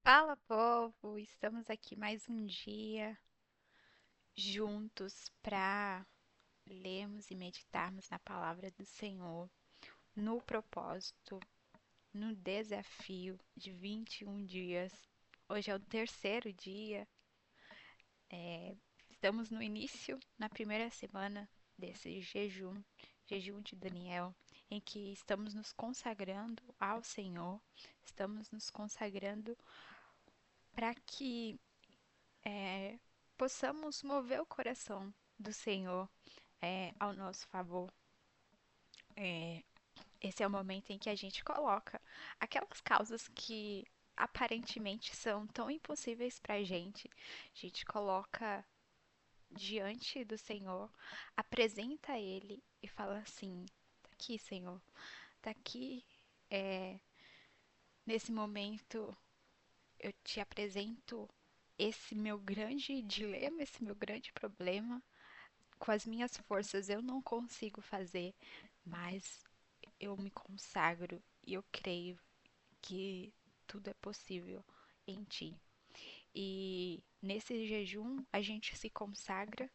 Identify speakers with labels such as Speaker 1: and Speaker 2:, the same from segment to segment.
Speaker 1: Fala, povo! Estamos aqui mais um dia juntos para lermos e meditarmos na palavra do Senhor, no propósito, no desafio de 21 dias. Hoje é o terceiro dia, estamos no início, na primeira semana desse jejum de Daniel, em que estamos nos consagrando ao Senhor, estamos nos consagrando para que é, possamos mover o coração do Senhor ao nosso favor. É, esse é o momento em que a gente coloca aquelas causas que aparentemente são tão impossíveis para a gente coloca diante do Senhor, apresenta a Ele e fala assim: tá aqui, Senhor, tá aqui, é, nesse momento eu te apresento esse meu grande dilema, esse meu grande problema. Com as minhas forças eu não consigo fazer, mas eu me consagro e eu creio que tudo é possível em ti. E nesse jejum a gente se consagra.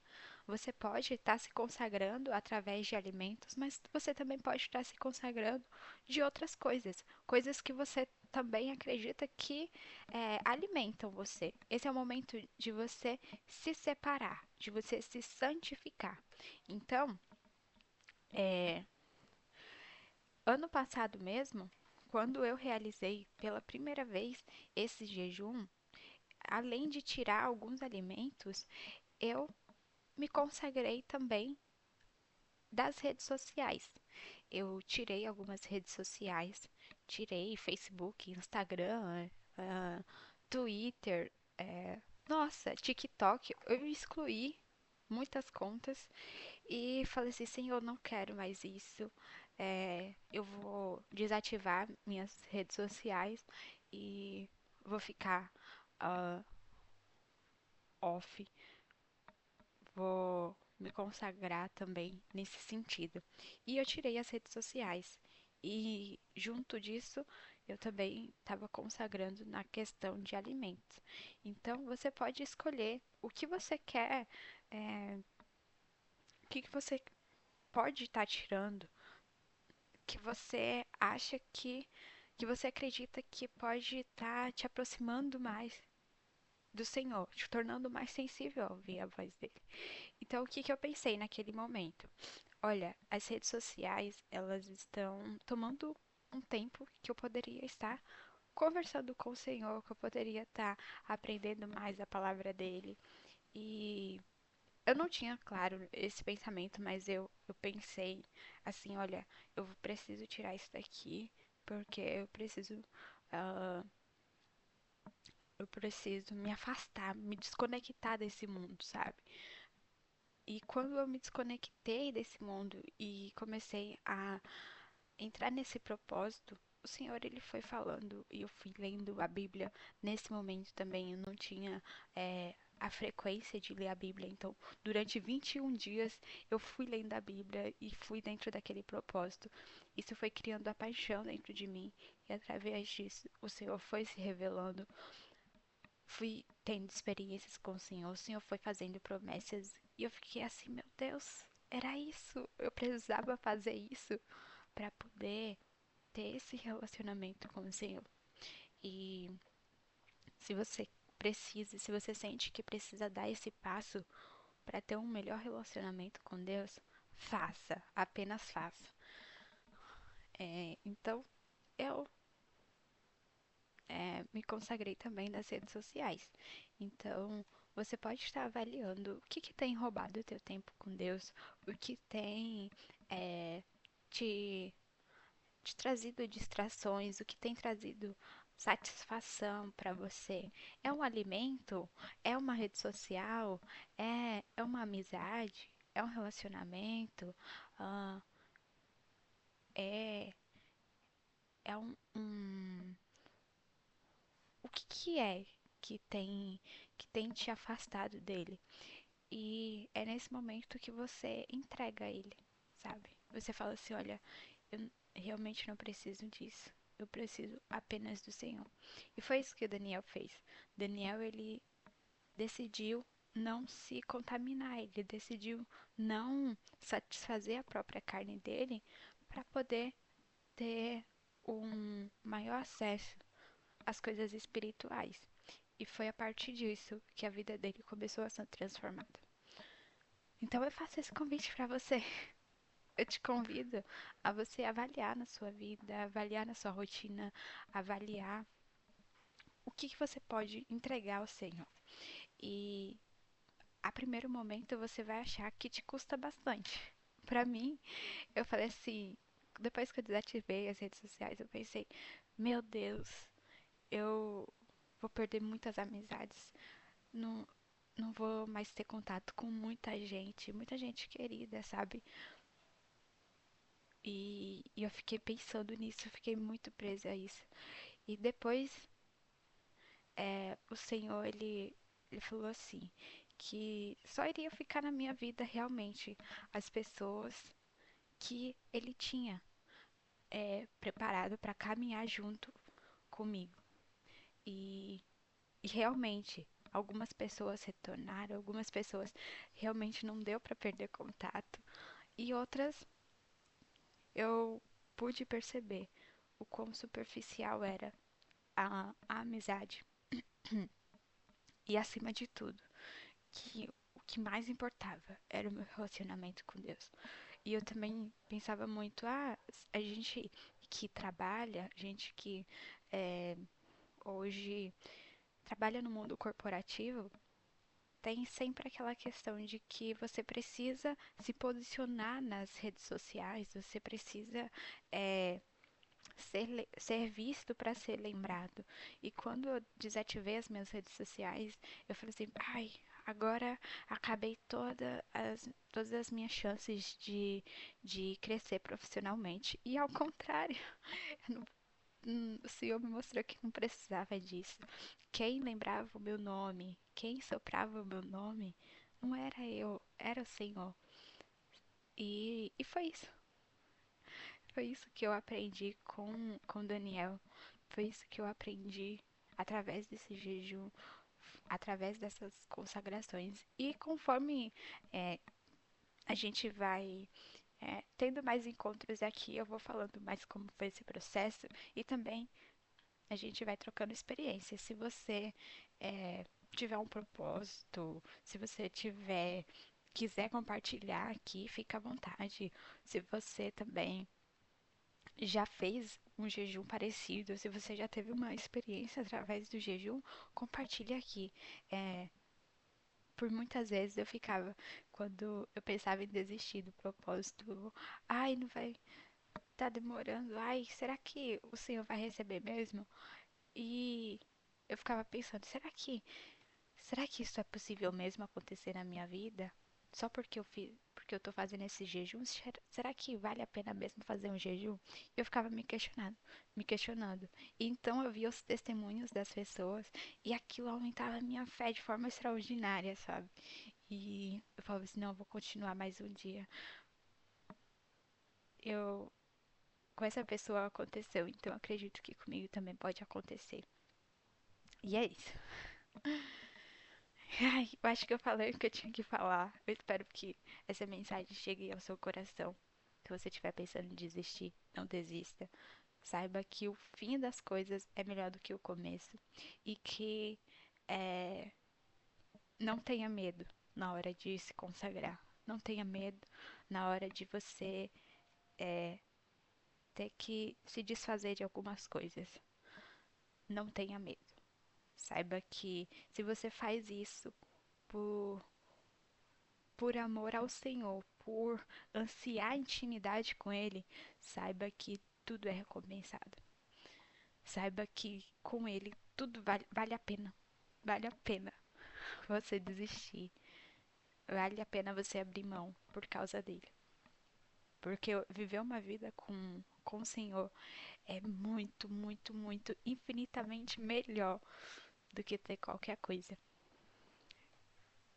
Speaker 1: Você pode estar se consagrando através de alimentos, mas você também pode estar se consagrando de outras coisas, coisas que você também acredita que alimentam você. Esse é o momento de você se separar, de você se santificar. Então, é, ano passado mesmo, quando eu realizei pela primeira vez esse jejum, além de tirar alguns alimentos, eu me consagrei também das redes sociais. Eu tirei algumas redes sociais, tirei Facebook, Instagram, Twitter, nossa, TikTok. Eu excluí muitas contas e falei assim, Senhor, eu não quero mais isso. Eu vou desativar minhas redes sociais e vou ficar ah, off. Vou me consagrar também nesse sentido. E eu tirei as redes sociais. E junto disso, eu também estava consagrando na questão de alimentos. Então, você pode escolher o que você quer, o que você pode estar tirando, que você acha que você acredita que pode estar te aproximando mais do Senhor, te tornando mais sensível a ouvir a voz dele. Então, o que que eu pensei naquele momento? Olha, as redes sociais, elas estão tomando um tempo que eu poderia estar conversando com o Senhor, que eu poderia estar aprendendo mais a palavra dele. E eu não tinha, claro, esse pensamento, mas eu pensei assim, olha, eu preciso tirar isso daqui, porque ah, eu preciso me afastar, me desconectar desse mundo, sabe? E quando eu me desconectei desse mundo e comecei a entrar nesse propósito, o Senhor ele foi falando e eu fui lendo a Bíblia nesse momento também. Eu não tinha a frequência de ler a Bíblia, então durante 21 dias eu fui lendo a Bíblia e fui dentro daquele propósito. Isso foi criando a paixão dentro de mim e através disso o Senhor foi se revelando. Fui tendo experiências com o Senhor foi fazendo promessas e eu fiquei assim, meu Deus, era isso, eu precisava fazer isso para poder ter esse relacionamento com o Senhor. E se você precisa, se você sente que precisa dar esse passo para ter um melhor relacionamento com Deus, faça, apenas faça. Então, eu me consagrei também nas redes sociais. Então, você pode estar avaliando o que, que tem roubado o teu tempo com Deus, o que tem é, te te trazido distrações, o que tem trazido satisfação para você. É um alimento? É uma rede social? É uma amizade? É um relacionamento? Ah, é, é o que que é que tem te afastado dele? E é nesse momento que você entrega a ele, sabe? Você fala assim, olha, eu realmente não preciso disso. eu preciso apenas do Senhor. E foi isso que o Daniel fez. Daniel, ele decidiu não se contaminar, ele decidiu não satisfazer a própria carne dele para poder ter um maior acesso às coisas espirituais. E foi a partir disso que a vida dele começou a ser transformada. Então eu faço esse convite para você. Eu te convido a você avaliar na sua vida, avaliar na sua rotina, avaliar o que você pode entregar ao Senhor. E a primeiro momento você vai achar que te custa bastante. Para mim, eu falei assim, depois que eu desativei as redes sociais, eu pensei, meu Deus, eu vou perder muitas amizades. Não, não vou mais ter contato com muita gente querida, sabe? E eu fiquei pensando nisso, eu fiquei muito presa a isso. E depois, o Senhor, ele falou assim, que só iria ficar na minha vida realmente as pessoas que ele tinha preparado para caminhar junto comigo. E, e realmente, algumas pessoas retornaram, algumas pessoas realmente não deu para perder contato, e outras eu pude perceber o quão superficial era a amizade. E acima de tudo, que o que mais importava era o meu relacionamento com Deus. E eu também pensava muito, a gente que trabalha, gente que hoje trabalha no mundo corporativo, tem sempre aquela questão de que você precisa se posicionar nas redes sociais, você precisa é, ser visto para ser lembrado. E quando eu desativei as minhas redes sociais, eu falei assim, ai, agora acabei todas as minhas chances de crescer profissionalmente. E ao contrário, o Senhor me mostrou que não precisava disso. Quem lembrava o meu nome, quem soprava o meu nome, não era eu, era o Senhor. E foi isso. Foi isso que eu aprendi com Daniel. Foi isso que eu aprendi através desse jejum, através dessas consagrações. E conforme é, a gente vai tendo mais encontros aqui, eu vou falando mais como foi esse processo e também a gente vai trocando experiências. Se você tiver um propósito, se você quiser compartilhar aqui, fica à vontade. Se você também já fez um jejum parecido, se você já teve uma experiência através do jejum, compartilhe aqui. É, por muitas vezes eu ficava, quando eu pensava em desistir do propósito, ai, não vai, tá demorando, ai, será que o Senhor vai receber mesmo? E eu ficava pensando, será que isso é possível mesmo acontecer na minha vida? Só porque eu tô fazendo esse jejum, será que vale a pena mesmo fazer um jejum? Eu ficava me questionando. E então eu via os testemunhos das pessoas e aquilo aumentava a minha fé de forma extraordinária, sabe? E eu falava assim, não, eu vou continuar mais um dia. Eu, com essa pessoa aconteceu, então eu acredito que comigo também pode acontecer. E é isso. Ai, eu acho que eu falei o que eu tinha que falar. Eu espero que essa mensagem chegue ao seu coração. Se você estiver pensando em desistir, não desista. Saiba que o fim das coisas é melhor do que o começo. E que não tenha medo na hora de se consagrar. Não tenha medo na hora de você ter que se desfazer de algumas coisas. Não tenha medo. Saiba que se você faz isso por amor ao Senhor, por ansiar intimidade com Ele, saiba que tudo é recompensado. Saiba que com Ele tudo vale a pena. Vale a pena você desistir. Vale a pena você abrir mão por causa dele. Porque viver uma vida com o Senhor é muito, muito, muito, infinitamente melhor do que ter qualquer coisa.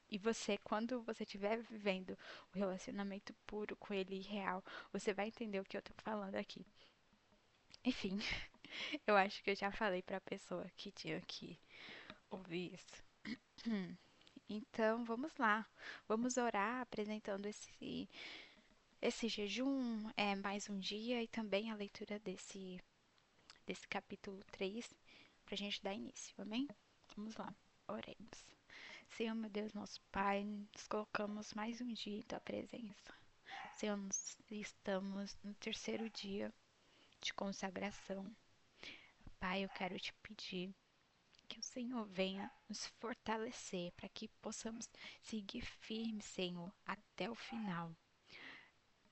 Speaker 1: E você, quando você estiver vivendo o relacionamento puro com ele e real, você vai entender o que eu tô falando aqui. Enfim, Eu acho que eu já falei para a pessoa que tinha que ouvir isso. Então, vamos lá. Vamos orar apresentando esse jejum, mais um dia e também a leitura desse capítulo 3 para a gente dar início, amém? Vamos lá, oremos. Senhor, meu Deus, nosso Pai, nos colocamos mais um dia em Tua presença. Senhor, estamos no terceiro dia de consagração. Pai, eu quero te pedir que o Senhor venha nos fortalecer para que possamos seguir firmes, Senhor, até o final.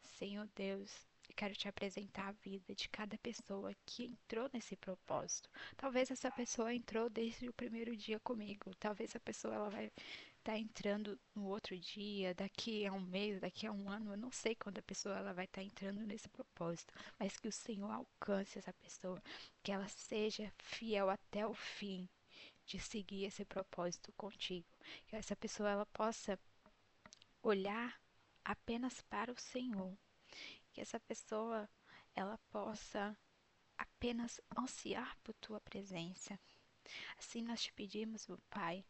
Speaker 1: Senhor Deus, eu quero te apresentar a vida de cada pessoa que entrou nesse propósito. Talvez essa pessoa entrou desde o primeiro dia comigo. Talvez a pessoa ela vai estar entrando no outro dia, daqui a um mês, daqui a um ano. Eu não sei quando a pessoa ela vai estar entrando nesse propósito, mas que o Senhor alcance essa pessoa, que ela seja fiel até o fim de seguir esse propósito contigo. Que essa pessoa ela possa olhar apenas para o Senhor, que essa pessoa ela possa apenas ansiar por tua presença. Assim nós te pedimos, meu Pai,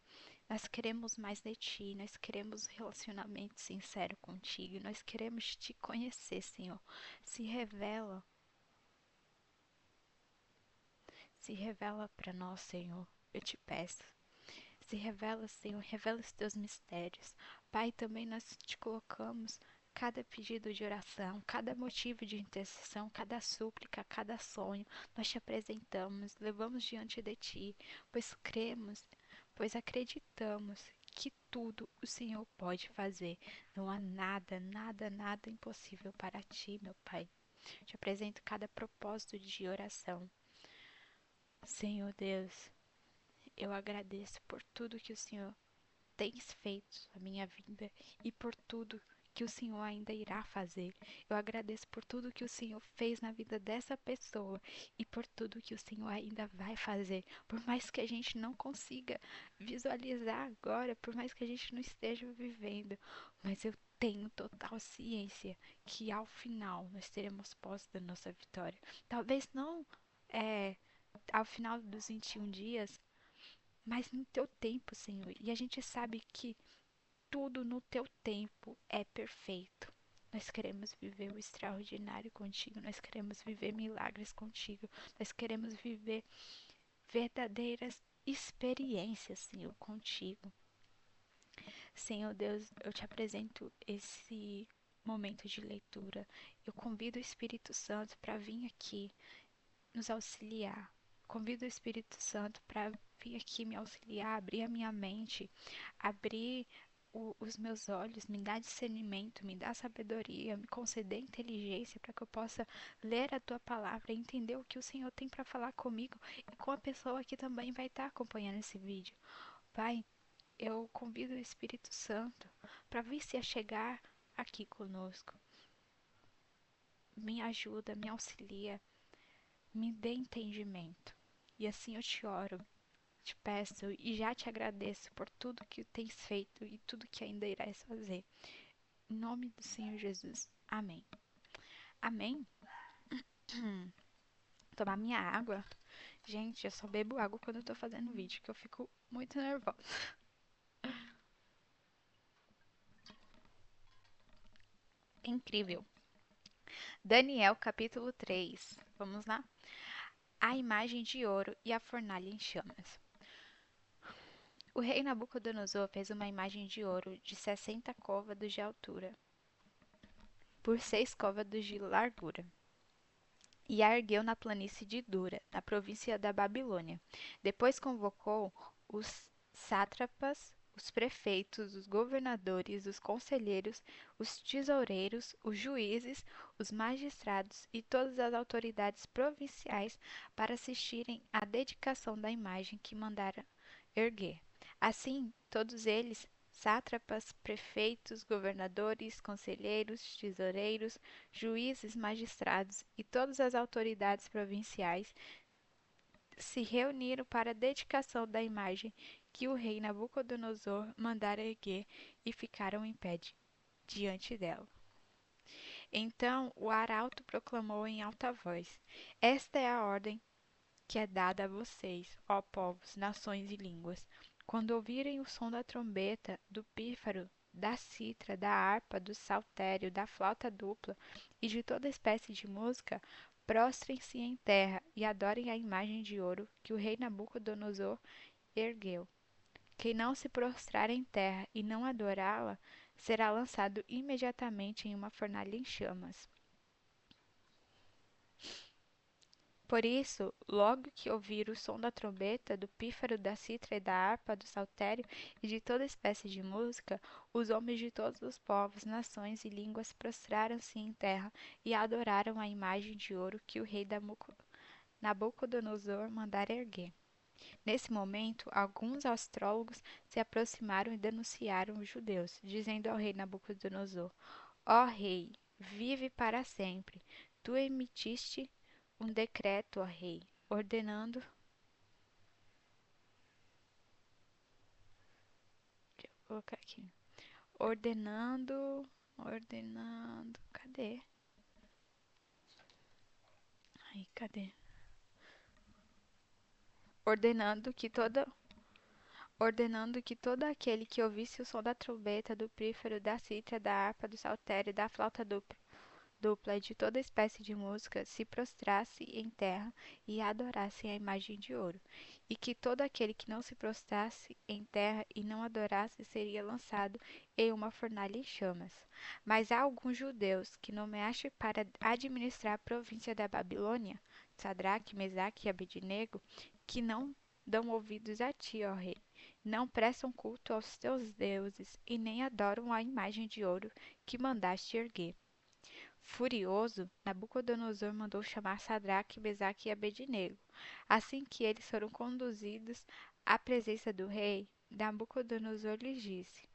Speaker 1: nós queremos mais de ti, nós queremos um relacionamento sincero contigo, nós queremos te conhecer, Senhor. Se revela, se revela para nós, Senhor. Eu te peço. Se revela, Senhor, revela os teus mistérios. Pai, também nós te colocamos cada pedido de oração, cada motivo de intercessão, cada súplica, cada sonho, nós te apresentamos, levamos diante de ti, pois cremos, pois acreditamos que tudo o Senhor pode fazer. Não há nada, nada, nada impossível para ti, meu Pai. Te apresento cada propósito de oração. Senhor Deus, eu agradeço por tudo que o Senhor tens feito na minha vida e por tudo que o Senhor ainda irá fazer. Eu agradeço por tudo que o Senhor fez na vida dessa pessoa e por tudo que o Senhor ainda vai fazer. Por mais que a gente não consiga visualizar agora, por mais que a gente não esteja vivendo, mas eu tenho total ciência que ao final nós teremos posse da nossa vitória. Talvez não é, ao final dos 21 dias, mas no teu tempo, Senhor. E a gente sabe que tudo no teu tempo é perfeito. Nós queremos viver o extraordinário contigo, nós queremos viver milagres contigo, nós queremos viver verdadeiras experiências, Senhor, contigo. Senhor Deus, eu te apresento esse momento de leitura. Eu convido o Espírito Santo para vir aqui nos auxiliar. Convido o Espírito Santo para vir aqui me auxiliar, abrir a minha mente, abrir os meus olhos, me dar discernimento, me dar sabedoria, me conceder inteligência para que eu possa ler a tua palavra e entender o que o Senhor tem para falar comigo e com a pessoa que também vai estar acompanhando esse vídeo. Pai, eu convido o Espírito Santo para vir se achegar aqui conosco. Me ajuda, me auxilia, me dê entendimento. E assim eu te oro, te peço e já te agradeço por tudo que tens feito e tudo que ainda irás fazer. Em nome do Senhor Jesus. Amém. Amém. Tomar minha água. Gente, eu só bebo água quando eu tô fazendo vídeo, que eu fico muito nervosa. É incrível. Daniel capítulo 3. Vamos lá? A imagem de ouro e a fornalha em chamas. O rei Nabucodonosor fez uma imagem de ouro de 60 côvados de altura por 6 côvados de largura, e a ergueu na planície de Dura, na província da Babilônia. Depois convocou os sátrapas, os prefeitos, os governadores, os conselheiros, os tesoureiros, os juízes, os magistrados e todas as autoridades provinciais para assistirem à dedicação da imagem que mandara erguer. Assim, todos eles, sátrapas, prefeitos, governadores, conselheiros, tesoureiros, juízes, magistrados e todas as autoridades provinciais se reuniram para a dedicação da imagem que o rei Nabucodonosor mandara erguer e ficaram em pé diante dela. Então o arauto proclamou em alta voz: Esta é a ordem que é dada a vocês, ó povos, nações e línguas. Quando ouvirem o som da trombeta, do pífaro, da citra, da harpa, do saltério, da flauta dupla e de toda espécie de música, prostrem-se em terra e adorem a imagem de ouro que o rei Nabucodonosor ergueu. Quem não se prostrar em terra e não adorá-la, será lançado imediatamente em uma fornalha em chamas. Por isso, logo que ouvir o som da trombeta, do pífaro, da citra e da harpa, do saltério e de toda espécie de música, os homens de todos os povos, nações e línguas prostraram-se em terra e adoraram a imagem de ouro que o rei Nabucodonosor mandara erguer. Nesse momento, alguns astrólogos se aproximaram e denunciaram os judeus, dizendo ao rei Nabucodonosor: Ó rei, vive para sempre. Tu emitiste um decreto, ó rei, ordenando, deixa eu colocar aqui, cadê? Aí, cadê? Ordenando que toda ordenando que todo aquele que ouvisse o som da trombeta, do pífaro, da cítara, da harpa, do saltério e da flauta dupla e de toda espécie de música se prostrasse em terra e adorasse a imagem de ouro, e que todo aquele que não se prostrasse em terra e não adorasse seria lançado em uma fornalha em chamas. Mas há alguns judeus que nomeaste para administrar a província da Babilônia, Sadraque, Mesaque e Abednego, que não dão ouvidos a ti, ó rei, não prestam culto aos teus deuses e nem adoram a imagem de ouro que mandaste erguer. Furioso, Nabucodonosor mandou chamar Sadraque, Mesaque e Abednego. Assim que eles foram conduzidos à presença do rei, Nabucodonosor lhes disse: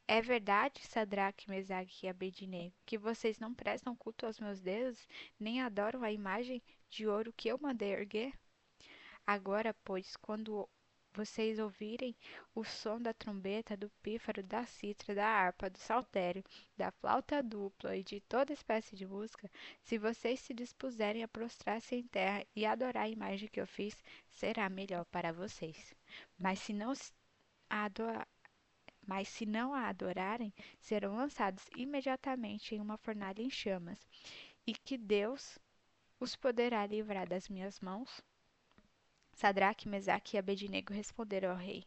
Speaker 1: É verdade, Sadraque, Mesaque e Abednego, que vocês não prestam culto aos meus deuses, nem adoram a imagem de ouro que eu mandei erguer? Agora, pois, quando vocês ouvirem o som da trombeta, do pífaro, da cítara, da harpa, do saltério, da flauta dupla e de toda espécie de música, se vocês se dispuserem a prostrar-se em terra e adorar a imagem que eu fiz, será melhor para vocês. Mas se não a ado- mas se não a adorarem, serão lançados imediatamente em uma fornalha em chamas, e que Deus os poderá livrar das minhas mãos. Sadraque, Mesaque e Abednego responderam ao rei: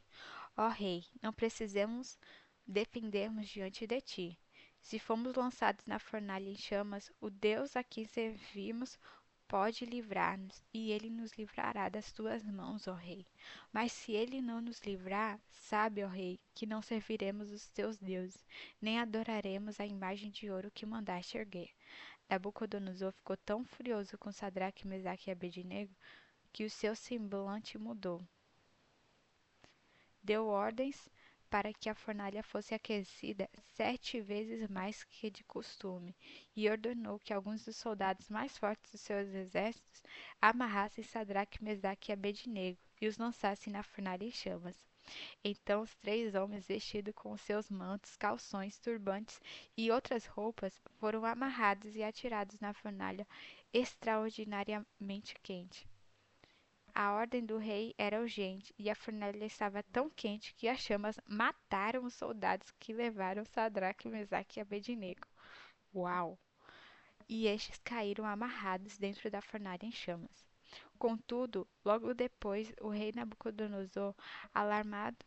Speaker 1: Ó rei, não precisamos defendermos diante de ti. Se formos lançados na fornalha em chamas, o Deus a quem servimos pode livrar-nos, e ele nos livrará das tuas mãos, ó rei. Mas se ele não nos livrar, sabe, ó rei, que não serviremos os teus deuses, nem adoraremos a imagem de ouro que mandaste erguer. Nabucodonosor ficou tão furioso com Sadraque, Mesaque e Abednego que o seu semblante mudou. Deu ordens para que a fornalha fosse aquecida 7 vezes mais que de costume, e ordenou que alguns dos soldados mais fortes dos seus exércitos amarrassem Sadraque, Mesaque e Abednego e os lançassem na fornalha em chamas. Então os 3 homens, vestidos com seus mantos, calções, turbantes e outras roupas, foram amarrados e atirados na fornalha extraordinariamente quente. A ordem do rei era urgente, e a fornalha estava tão quente que as chamas mataram os soldados que levaram Sadraque, Mesaque e Abednego. Uau! E estes caíram amarrados dentro da fornalha em chamas. Contudo, logo depois, o rei Nabucodonosor, alarmado,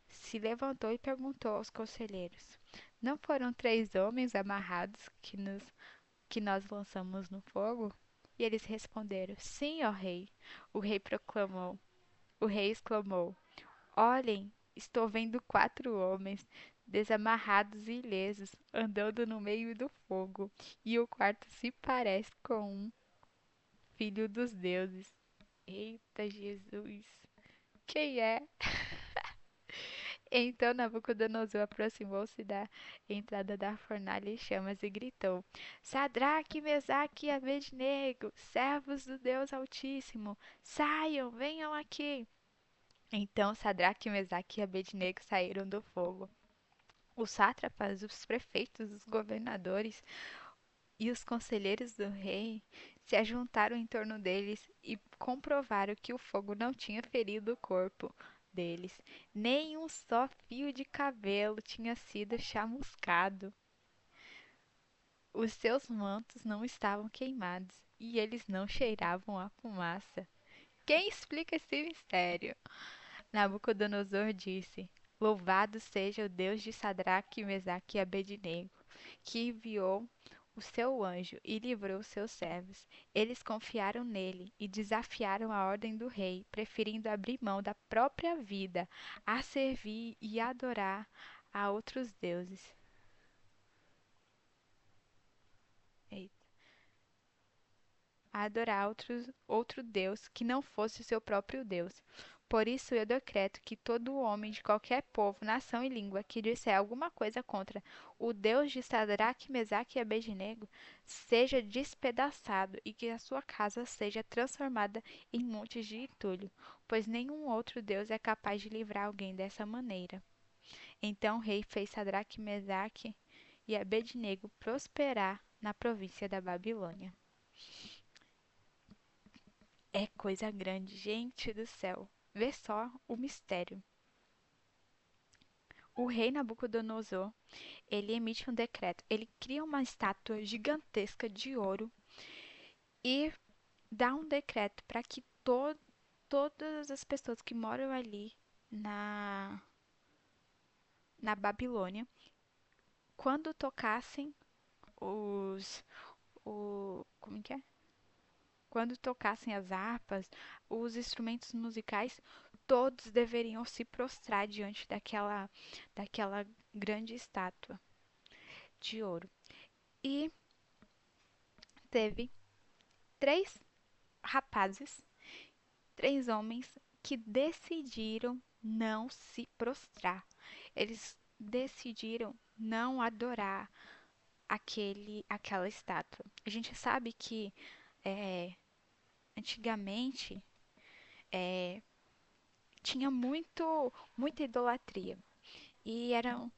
Speaker 1: se levantou e perguntou aos conselheiros: Não foram 3 homens amarrados que nós lançamos no fogo? E eles responderam: Sim, ó rei. O rei proclamou. O rei exclamou: Olhem, estou vendo 4 homens, desamarrados e ilesos, andando no meio do fogo, e o quarto se parece com um filho dos deuses. Eita Jesus! Quem é? Então Nabucodonosor aproximou-se da entrada da fornalha em chamas e gritou: Sadraque, Mesaque e Abednego, servos do Deus Altíssimo, saiam, venham aqui. Então Sadraque, Mesaque e Abednego saíram do fogo. Os sátrapas, os prefeitos, os governadores e os conselheiros do rei se ajuntaram em torno deles e comprovaram que o fogo não tinha ferido o corpo deles. Nem um só fio de cabelo tinha sido chamuscado. Os seus mantos não estavam queimados e eles não cheiravam a fumaça. Quem explica esse mistério? Nabucodonosor disse: Louvado seja o Deus de Sadraque, Mesaque e Abednego, que enviou o seu anjo e livrou os seus servos. Eles confiaram nele e desafiaram a ordem do rei, preferindo abrir mão da própria vida a servir e adorar a outros deuses. Eita. A adorar outro Deus que não fosse o seu próprio Deus. Por isso eu decreto que todo homem de qualquer povo, nação e língua que disser alguma coisa contra o Deus de Sadraque, Mesaque e Abednego seja despedaçado e que a sua casa seja transformada em montes de entulho, pois nenhum outro Deus é capaz de livrar alguém dessa maneira. Então o rei fez Sadraque, Mesaque e Abednego prosperar na província da Babilônia. É coisa grande, gente do céu. Vê só o mistério. O rei Nabucodonosor, ele emite um decreto. Ele cria uma estátua gigantesca de ouro e dá um decreto para que todas as pessoas que moram ali na, na Babilônia, quando tocassem como que é? Quando tocassem as harpas, os instrumentos musicais, todos deveriam se prostrar diante daquela grande estátua de ouro. E teve três rapazes, três homens que decidiram não se prostrar. Eles decidiram não adorar aquela estátua. A gente sabe que antigamente é, tinha muita idolatria. E eram.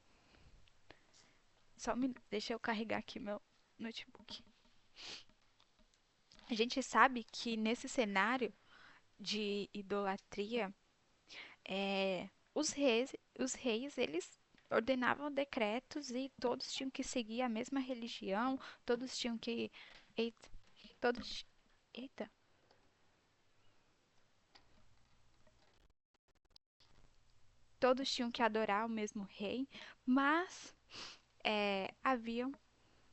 Speaker 1: Deixa eu carregar aqui meu notebook. A gente sabe que nesse cenário de idolatria, os reis, eles ordenavam decretos e todos tinham que seguir a mesma religião, todos tinham que. Eita, todos. Eita. Todos tinham que adorar o mesmo rei, mas haviam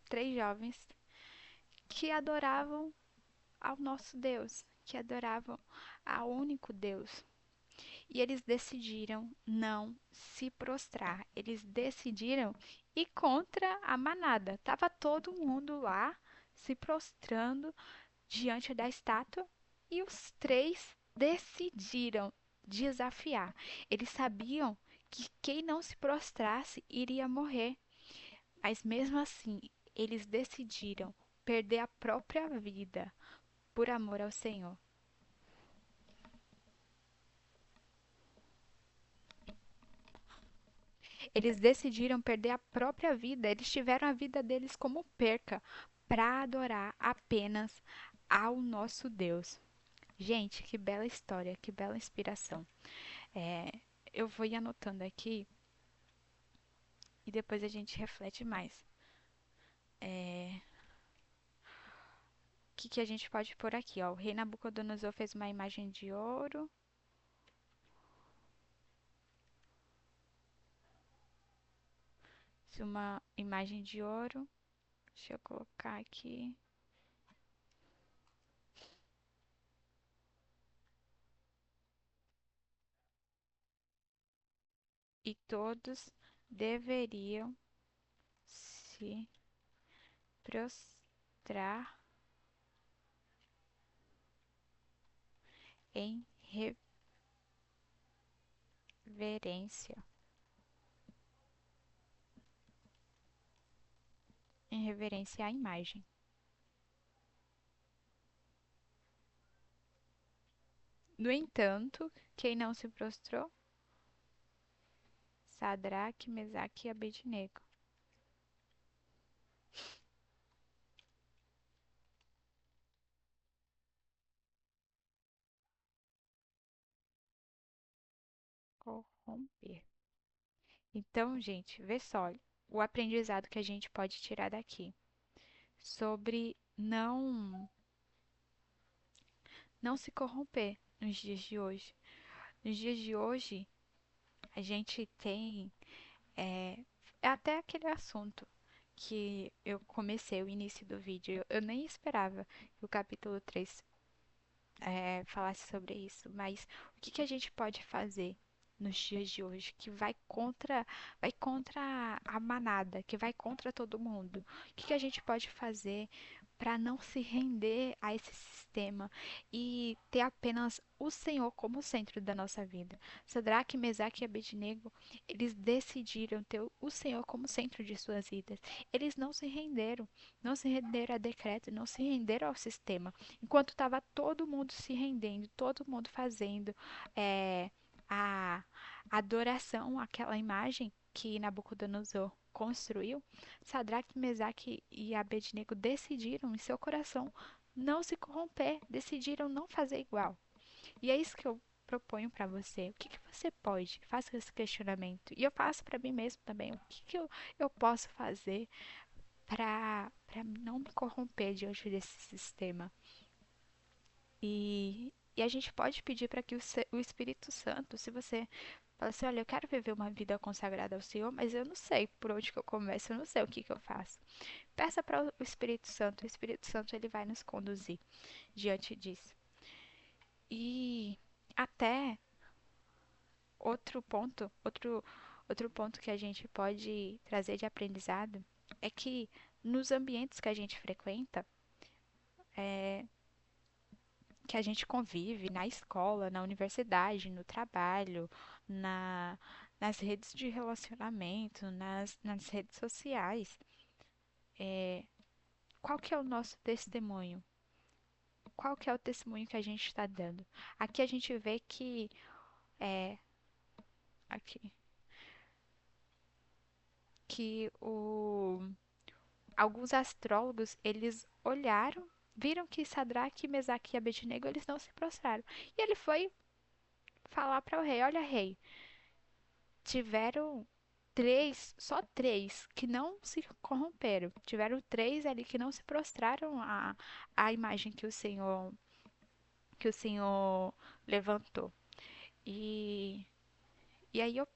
Speaker 1: três jovens que adoravam ao nosso Deus, que adoravam ao único Deus. E eles decidiram não se prostrar. Eles decidiram ir contra a manada. Tava todo mundo lá se prostrando diante da estátua e os três decidiram desafiar. Eles sabiam que quem não se prostrasse iria morrer. Mas mesmo assim, eles decidiram perder a própria vida por amor ao Senhor. Eles decidiram perder a própria vida, eles tiveram a vida deles como perca para adorar apenas ao nosso Deus. Gente, que bela história, que bela inspiração. É, eu vou ir anotando aqui e depois a gente reflete mais. O que a gente pode pôr aqui? Ó? O rei Nabucodonosor fez uma imagem de ouro. Uma imagem de ouro. Deixa eu colocar aqui. E todos deveriam se prostrar em reverência. Em reverência à imagem. No entanto, quem não se prostrou? Sadraque, Mesaque e Abednego. corromper. Então, gente, vê só o aprendizado que a gente pode tirar daqui sobre não se corromper nos dias de hoje. Nos dias de hoje, a gente tem é até aquele assunto que eu comecei o início do vídeo. Eu nem esperava que o capítulo 3 falasse sobre isso, mas o que que a gente pode fazer nos dias de hoje que vai contra a manada, que vai contra todo mundo? O que que a gente pode fazer para não se render a esse sistema e ter apenas o Senhor como centro da nossa vida? Sadraque, Mesaque e Abednego, eles decidiram ter o Senhor como centro de suas vidas. Eles não se renderam a decreto, não se renderam ao sistema. Enquanto estava todo mundo se rendendo, todo mundo fazendo é, a adoração àquela imagem que Nabucodonosor construiu, Sadraque, Mesaque e Abednego decidiram em seu coração não se corromper, decidiram não fazer igual. E é isso que eu proponho para você. O que que você pode? Faça esse questionamento. E eu faço para mim mesmo também. O que que eu posso fazer para não me corromper diante desse sistema? E a gente pode pedir para que o Espírito Santo, se você fala assim, olha, eu quero viver uma vida consagrada ao Senhor, mas eu não sei por onde que eu começo, eu não sei o que que eu faço. Peça para o Espírito Santo ele vai nos conduzir diante disso. E até outro ponto que a gente pode trazer de aprendizado é que nos ambientes que a gente frequenta, que a gente convive na escola, na universidade, no trabalho, na, nas redes de relacionamento, nas redes sociais. Qual que é o nosso testemunho? Qual que é o testemunho que a gente está dando? Aqui a gente vê que aqui que alguns astrólogos eles olharam, viram que Sadraque, Mesaque e Abednego eles não se prostraram. E ele foi falar para o rei: Olha, rei, tiveram três, só três, que não se corromperam. Tiveram três ali que não se prostraram à imagem que o Senhor levantou. E, e aí eu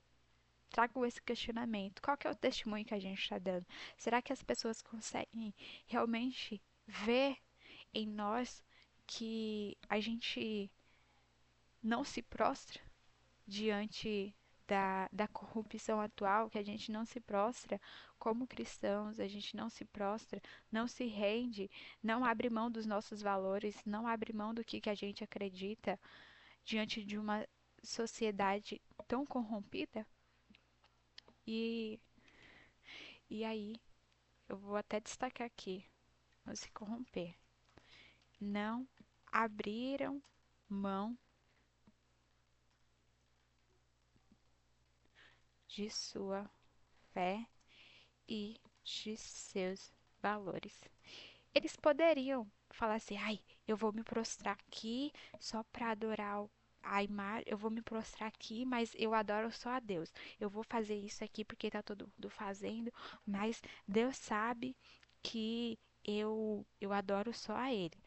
Speaker 1: trago esse questionamento. Qual que é o testemunho que a gente está dando? Será que as pessoas conseguem realmente ver em nós que a gente não se prostra diante da corrupção atual, que a gente não se prostra como cristãos, a gente não se prostra, não se rende, não abre mão dos nossos valores, não abre mão do que a gente acredita diante de uma sociedade tão corrompida? E, e aí, eu vou até destacar aqui, não se corromper. Não abriram mão de sua fé e de seus valores. Eles poderiam falar assim: ai, eu vou me prostrar aqui só para adorar a imagem, eu vou me prostrar aqui, mas eu adoro só a Deus. Eu vou fazer isso aqui porque tá todo mundo fazendo, mas Deus sabe que eu adoro só a Ele.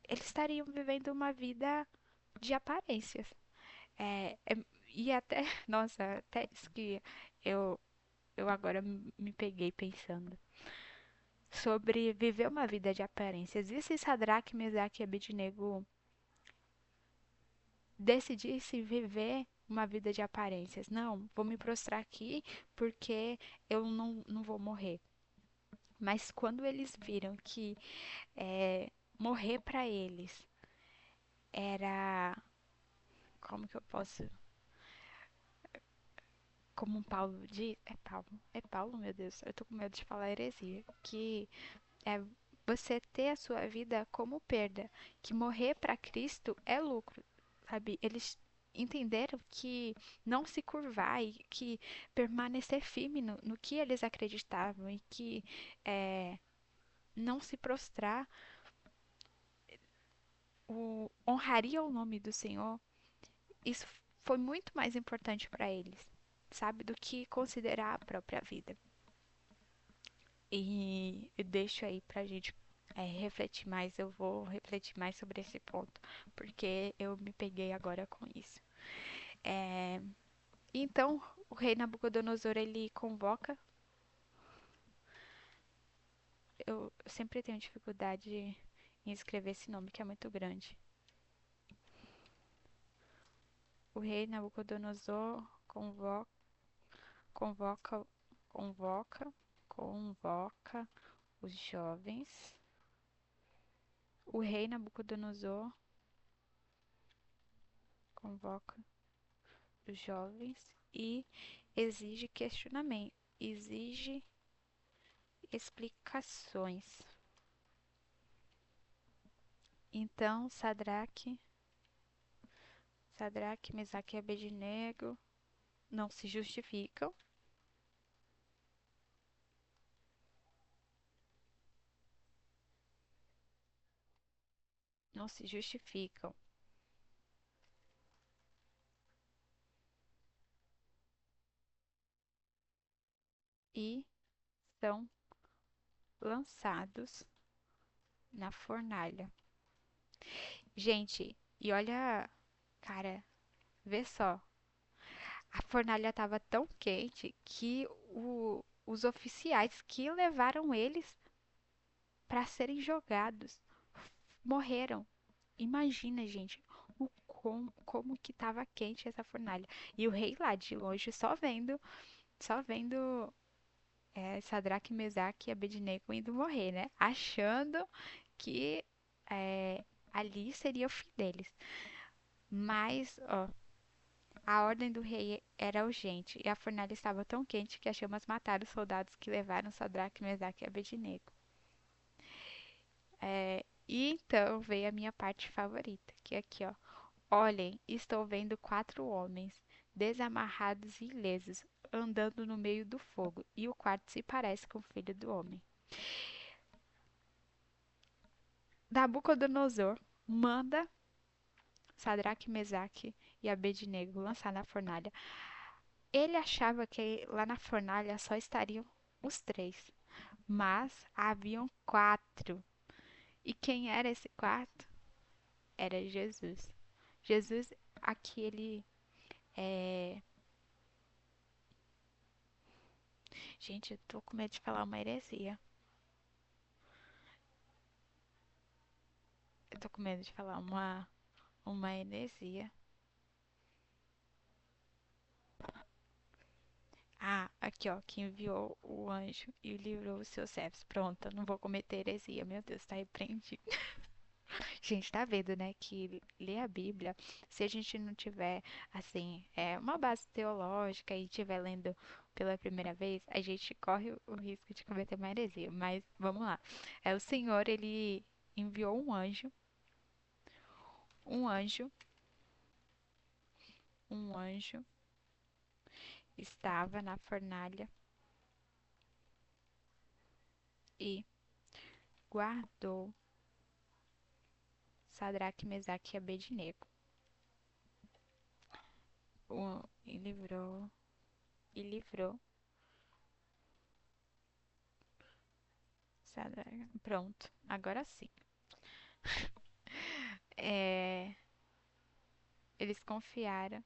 Speaker 1: Eles estariam vivendo uma vida de aparências. E até, nossa, até isso que eu, eu agora me peguei pensando sobre viver uma vida de aparências. E se Sadraque, Mesaque e Abednego decidissem viver uma vida de aparências? Não, vou me prostrar aqui porque eu não vou morrer. Mas quando eles viram que morrer para eles era. Como que eu posso. Como Paulo diz. É Paulo. É Paulo, meu Deus. Eu tô com medo de falar heresia. Que é você ter a sua vida como perda, que morrer para Cristo é lucro, sabe? Eles entenderam que não se curvar e que permanecer firme no que eles acreditavam e que não se prostrar honraria o nome do Senhor isso foi muito mais importante para eles, sabe, do que considerar a própria vida. E eu deixo aí pra gente refletir mais. Eu vou refletir mais sobre esse ponto, porque eu me peguei agora com isso. É, então, o rei Nabucodonosor ele convoca. Eu sempre tenho dificuldade em escrever esse nome que é muito grande. O rei Nabucodonosor convoca, convoca, convoca os jovens. O rei Nabucodonosor convoca os jovens e exige questionamento, exige explicações. Então, Sadraque, Mesaque e Abednego não se justificam, não se justificam e são lançados na fornalha. Gente, e olha, cara, vê só, a fornalha estava tão quente que os oficiais que levaram eles para serem jogados morreram. Imagina, gente, como que tava quente essa fornalha. E o rei lá de longe só vendo Sadraque, Mesaque e Abednego indo morrer, né? Achando que é, ali seria o fim deles. Mas, ó, a ordem do rei era urgente e a fornalha estava tão quente que as chamas mataram os soldados que levaram Sadraque, Mesaque e Abednego. E então veio a minha parte favorita, que é aqui, ó. Olhem, estou vendo 4 homens, desamarrados e ilesos, andando no meio do fogo, e o quarto se parece com o filho do homem. Nabucodonosor manda Sadraque, Mesaque e Abednego lançar na fornalha. Ele achava que lá na fornalha só estariam os 3, mas haviam 4. E quem era esse quarto? Era Jesus. Jesus, aqui ele é. Gente, eu tô com medo de falar uma heresia. Eu tô com medo de falar uma heresia. Ah, aqui ó, que enviou o anjo e livrou os seus servos. Pronto, eu não vou cometer heresia. Meu Deus, tá repreendido. Gente, tá vendo, né, que ler a Bíblia, se a gente não tiver, assim, uma base teológica e estiver lendo pela primeira vez, a gente corre o risco de cometer uma heresia. Mas vamos lá. O Senhor, ele enviou um anjo, um anjo estava na fornalha e guardou Sadraque, Mesaque e Abednego. E livrou Sadraque. Pronto, agora sim. É, eles confiaram.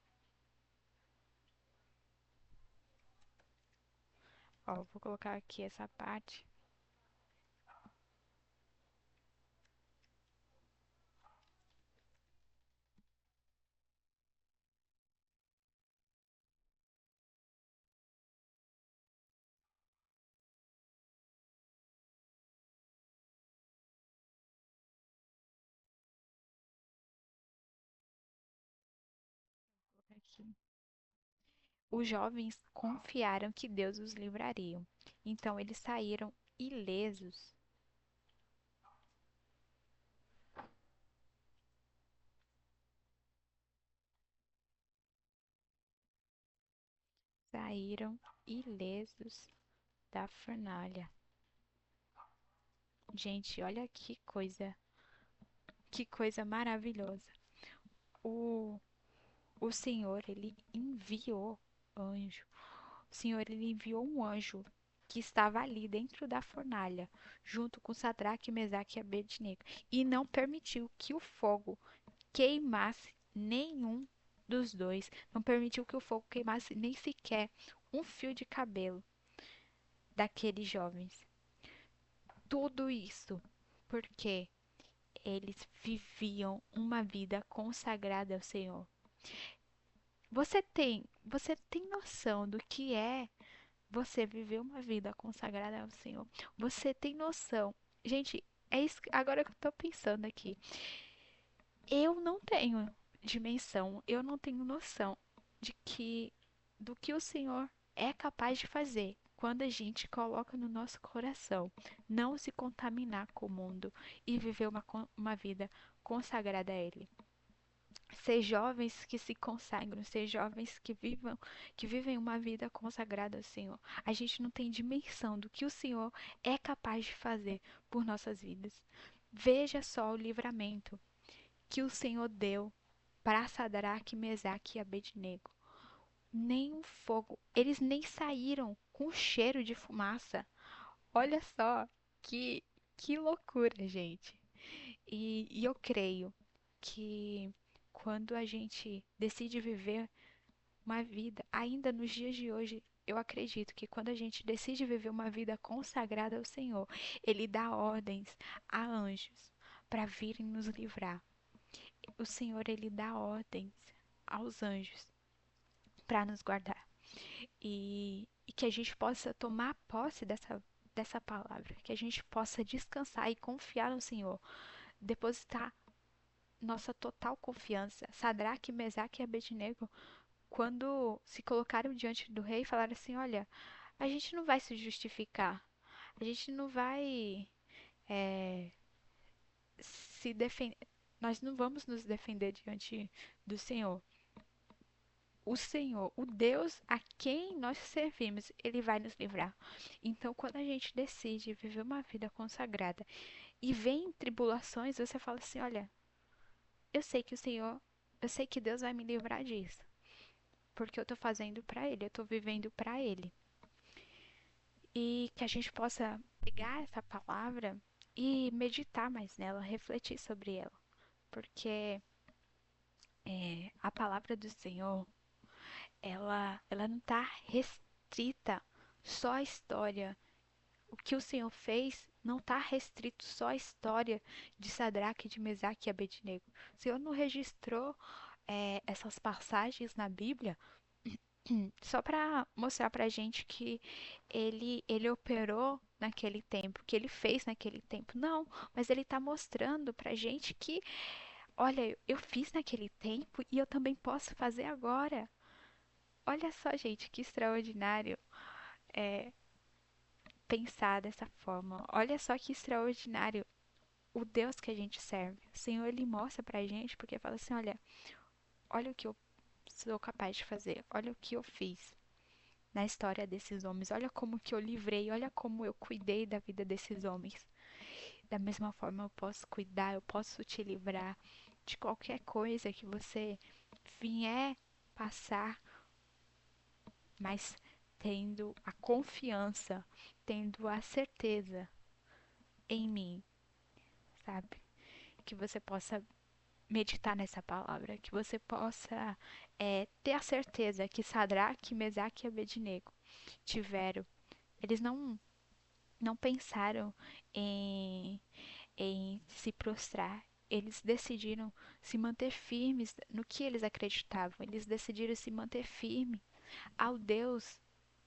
Speaker 1: Ó, vou colocar aqui essa parte. Aqui. Os jovens confiaram que Deus os livraria. Então eles saíram ilesos. Saíram ilesos da fornalha. Gente, olha que coisa maravilhosa. O, o Senhor, ele enviou anjo. O Senhor, ele enviou um anjo que estava ali dentro da fornalha, junto com Sadraque, Mesaque e Abednego, e não permitiu que o fogo queimasse nenhum dos dois. Não permitiu que o fogo queimasse nem sequer um fio de cabelo daqueles jovens. Tudo isso porque eles viviam uma vida consagrada ao Senhor. Você tem noção do que é você viver uma vida consagrada ao Senhor? Você tem noção? Gente, é isso agora que eu tô pensando aqui. Eu não tenho dimensão, eu não tenho noção de que do que o Senhor é capaz de fazer quando a gente coloca no nosso coração não se contaminar com o mundo e viver uma vida consagrada a Ele. Ser jovens que se consagram, ser jovens que vivem uma vida consagrada ao Senhor. A gente não tem dimensão do que o Senhor é capaz de fazer por nossas vidas. Veja só o livramento que o Senhor deu para Sadraque, Mesaque e Abednego. Nem um fogo, eles nem saíram com cheiro de fumaça. Olha só que loucura, gente. E eu creio que quando a gente decide viver uma vida, ainda nos dias de hoje, eu acredito que quando a gente decide viver uma vida consagrada ao Senhor, Ele dá ordens a anjos para virem nos livrar. O Senhor, Ele dá ordens aos anjos para nos guardar. E que a gente possa tomar posse dessa palavra, que a gente possa descansar e confiar no Senhor, depositar nossa total confiança. Sadraque, Mesaque e Abednego, quando se colocaram diante do rei, falaram assim: Olha, a gente não vai se justificar, a gente não vai é, se defender, nós não vamos nos defender diante do Senhor. O Senhor, o Deus a quem nós servimos, Ele vai nos livrar. Então, quando a gente decide viver uma vida consagrada e vem tribulações, você fala assim: Olha, eu sei que o Senhor, eu sei que Deus vai me livrar disso, porque eu tô fazendo para Ele, eu tô vivendo para Ele. E que a gente possa pegar essa palavra e meditar mais nela, refletir sobre ela, porque a palavra do Senhor, ela não está restrita só à história. O que o Senhor fez não está restrito só à história de Sadraque, de Mesaque e Abednego. O Senhor não registrou essas passagens na Bíblia só para mostrar para a gente que ele operou naquele tempo, que ele fez naquele tempo. Não, mas ele está mostrando para a gente que, olha, eu fiz naquele tempo e eu também posso fazer agora. Olha só, gente, que extraordinário é pensar dessa forma. Olha só que extraordinário o Deus que a gente serve. O Senhor, ele mostra pra gente porque fala assim, olha o que eu sou capaz de fazer. Olha o que eu fiz na história desses homens. Olha como que eu livrei, olha como eu cuidei da vida desses homens. Da mesma forma eu posso cuidar, eu posso te livrar de qualquer coisa que você vier passar, mas tendo a confiança, tendo a certeza em mim, sabe? Que você possa meditar nessa palavra, que você possa ter a certeza que Sadraque, Mesaque e Abednego tiveram. Eles não pensaram em se prostrar. Eles decidiram se manter firmes no que eles acreditavam. Eles decidiram se manter firmes ao Deus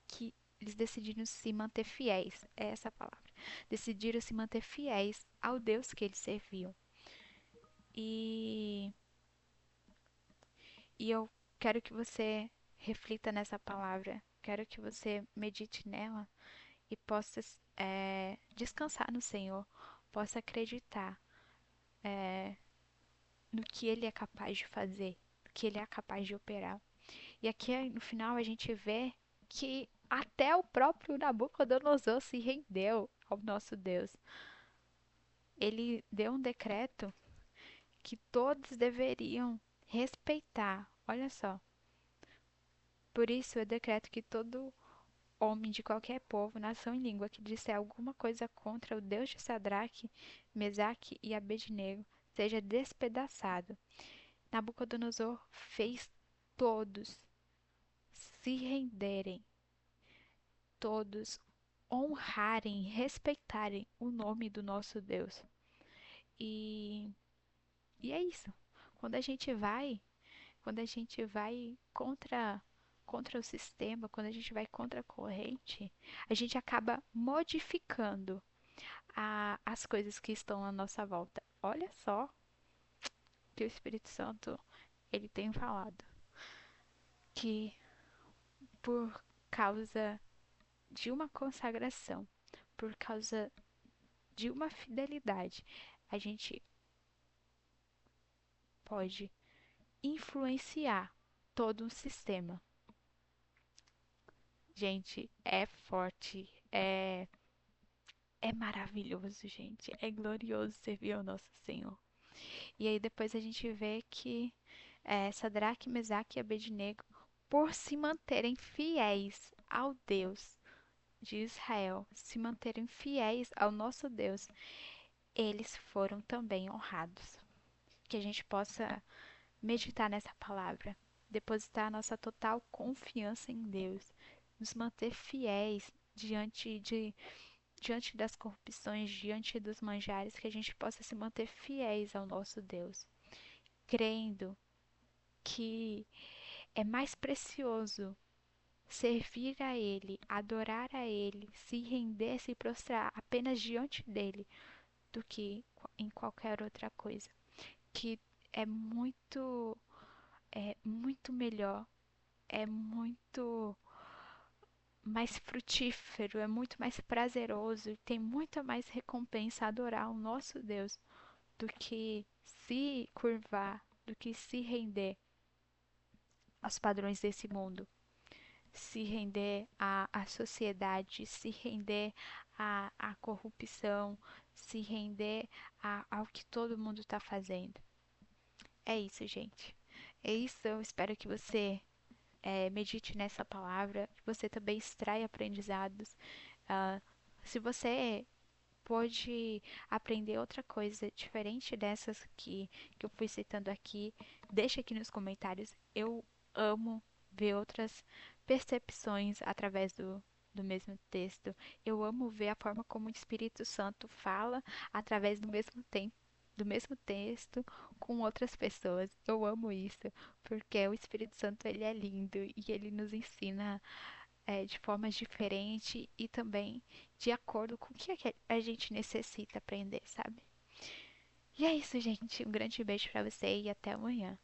Speaker 1: que eles decidiram se manter fiéis. É essa a palavra. Decidiram se manter fiéis ao Deus que eles serviam. E, e eu quero que você reflita nessa palavra. Quero que você medite nela e possa descansar no Senhor. Possa acreditar no que Ele é capaz de fazer, no que Ele é capaz de operar. E aqui no final a gente vê que até o próprio Nabucodonosor se rendeu ao nosso Deus. Ele deu um decreto que todos deveriam respeitar Olha só. Por isso eu decreto que todo homem de qualquer povo, nação e língua que disser alguma coisa contra o Deus de Sadraque, Mesaque e Abednego seja despedaçado. Nabucodonosor fez todos se renderem, todos honrarem, respeitarem o nome do nosso Deus. E, e é isso. Quando a gente vai, quando a gente vai contra o sistema, quando a gente vai contra a corrente, a gente acaba modificando as coisas que estão à nossa volta. Olha só que o Espírito Santo ele tem falado que por causa de uma consagração, por causa de uma fidelidade, a gente pode influenciar todo um sistema. Gente, é forte, é maravilhoso, gente. É glorioso servir ao nosso Senhor. E aí depois a gente vê que Sadraque, Mesaque e Abednego, por se manterem fiéis ao Deus de Israel, se manterem fiéis ao nosso Deus, eles foram também honrados. Que a gente possa meditar nessa palavra, depositar nossa total confiança em Deus, nos manter fiéis diante das corrupções, diante dos manjares, que a gente possa se manter fiéis ao nosso Deus, crendo que é mais precioso servir a Ele, adorar a Ele, se render, se prostrar apenas diante dele, do que em qualquer outra coisa. Que é muito melhor, é muito mais frutífero, é muito mais prazeroso e tem muita mais recompensa adorar o nosso Deus do que se curvar, do que se render aos padrões desse mundo, se render à sociedade, se render à corrupção, se render ao que todo mundo está fazendo. É isso, gente. É isso. Eu espero que você medite nessa palavra, que você também extraia aprendizados. Ah, se você pode aprender outra coisa diferente dessas que eu fui citando aqui, deixa aqui nos comentários. Eu amo ver outras percepções através do mesmo texto. Eu amo ver a forma como o Espírito Santo fala através do mesmo texto com outras pessoas. Eu amo isso, porque o Espírito Santo ele é lindo e ele nos ensina de formas diferentes e também de acordo com o que a gente necessita aprender, sabe? E é isso, gente. Um grande beijo pra você e até amanhã.